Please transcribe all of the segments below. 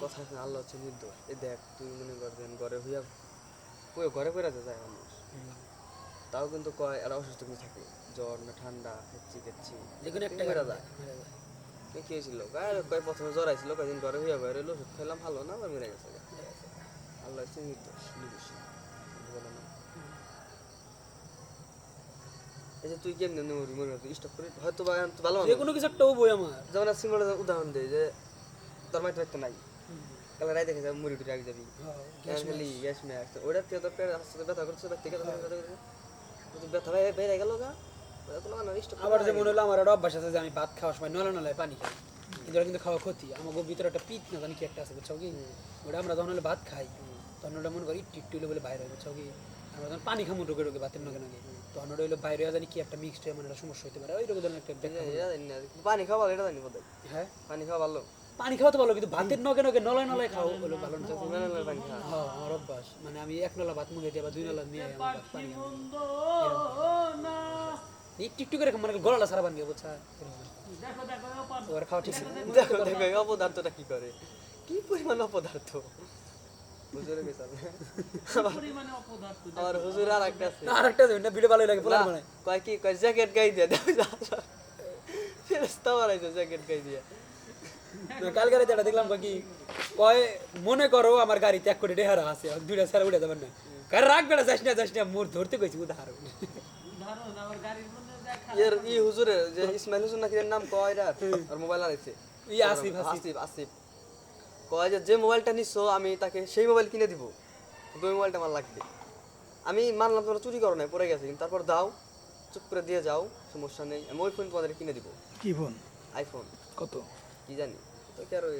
কথা আছে আল্লাহ হচ্ছে নির্দোষ। এই দেখ তুই মনে কর দেন ঘরে হইয়া কই ঘরে কইরাতে যায় মানুষ, তাও কিন্তু কয় এরা অসুস্থ কিছু থাকে, জ্বর না ঠান্ডা হেঁচি কেচ্ছি যেকোনো একটা মেরা কারণে যায়। মারা যায়। কি হয়েছিল কয় প্রথমে জ্বর আইছিল, কয়দিন ঘরে হইয়া ঘরে রইলো, ওষুধ খাইলাম ভালো না, আবার মেরে গেছে। আল্লাহ হচ্ছে নির্দোষ নির্দোষ বলে না। এই যে তুই কেমনে মরি মনে হয় স্টপ করে হয়তো বা এখন তুই ভালো মানুষ। যেকোনো কিছু একটা বই আমার যেমন আর সিঙ্গল উদাহরণ দেয় যে তোর মাইতে মাইতে নাই কালে রায় দেখে যাবি মুড়ি টুড়ি আগে যাবি খালি গ্যাস ম্যাক্স ওটার থেকে তো পেট আস্তে ব্যথা করছে, ব্যথা থেকে ব্যথা করছে, কিন্তু ব্যথা বেড়ে গেল গা আবার যেমন হলো আমার একটা অভ্যাস আছে যে আমি ভাত খাওয়ার সময় নলা নলায় পানি খাই, কিন্তু ওটা কিন্তু খাওয়া ক্ষতি। আমার ভিতরে একটা পিত না জানি কি একটা আছে বুঝছো কি, ওটা আমরা যখন হলে ভাত খাই তখন ওটা মনে করি একটু হলে বলে বাইরে হয় বুঝছো কি, আমরা যখন পানি খামো ঢোকে ঢোকে ভাতের নগে নগে তখন ওটা হলো বাইরে জানি কি একটা মিক্সড হয়ে মানে একটা সমস্যা হতে পারে, ওই রকম ধরনের একটা পানি খাওয়া ভালো, এটা জানি বোধ হয়। হ্যাঁ পানি খাওয়া ভালো, পানি খাওয়া তো ভালো, কিন্তু ভাতের নগে নগে নলায় নলায় খাওয়া হলো ভালো না। পানি খাওয়া হ্যাঁ আমার অভ্যাস, মানে আমি এক নলা ভাত মুখে দিয়ে বা 2 নলা নিয়ে আমার ভাত পানি একটু একটু করে মানে গলাটা সারা বানিয়ে বুঝছা ওর খাওয়া ঠিক না। দেখো দেখো এই অপদার্থটা কি করে, কি পরিমাণ অপদার্থ হুজুরের মিশালে। আমার হুজুর আর একটা আছে, আর একটা দেবেন না ভিডিও ভালো লাগে বলার মানে কয় কি কয় জ্যাকেট গাই দিয়ে দাও ফেরেশতা বানাইছে জ্যাকেট গাই দিয়ে। কালকে রাতে এটা দেখলাম কি কয় মনে করো আমার গাড়ি ত্যাগ করে ডেহারা আছে দুইটা ছাড়া উঠে যাবেন না, কার রাখ বেড়া যাস না মোর ধরতে কইছি উদাহরণ এর ই হুজুরের যে ইসমাইল হুজুর নাকি এর নাম কয় রা আর মোবাইল আনাইছে ই আসিফ আসিফ আসিফ কয় যে মোবাইলটা নিছো আমি তাকে সেই মোবাইল কিনে দিব, কিন্তু ওই মোবাইলটা আমার লাগবে। আমি মানলাম তোমরা চুরি করো না পড়ে গেছে, কিন্তু তারপর দাও চুপ করে দিয়ে যাও সমস্যা নেই, আমি ওই ফোন তোমাদের কিনে দিব। কি ফোন? আইফোন কত কি জানি তো কি আর ওই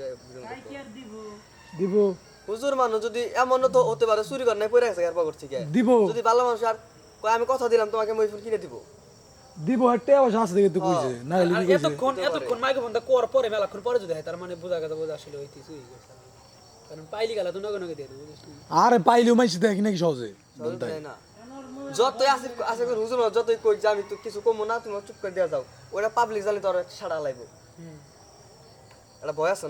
দিব? হুজুর মানুষ যদি এমন তো হতে পারে চুরি করে নাই পড়ে গেছে এরপর করছি কে দিব যদি ভালো মানুষ আর কয় আমি কথা দিলাম তোমাকে আমি ওই ফোন কিনে দিব। দিব একটা অবশ্য আছে দেখে তো কইছে না আর লিখে কইছে এতক্ষণ মাইক্রোফোনটা কর পরে মেলাক্ষণ পরে যদি হয় তার মানে বোঝা গেছে বোঝা আসলে হইতেছে কারণ পাইলি গেলা তো নগে নগে দিয়ে দেবো বুঝলি। আরে পাইলেও মাইছি দেখি নাকি সহজে সহজ তাই না, যতই আসিফ আসিফ হুজুর মানুষ যতই কই যে আমি তো কিছু কমো না তুমি চুপ করে দিয়ে যাও, ওটা পাবলিক জানলে তো আর সাড়া লাগবে, এটা ভয় আছে।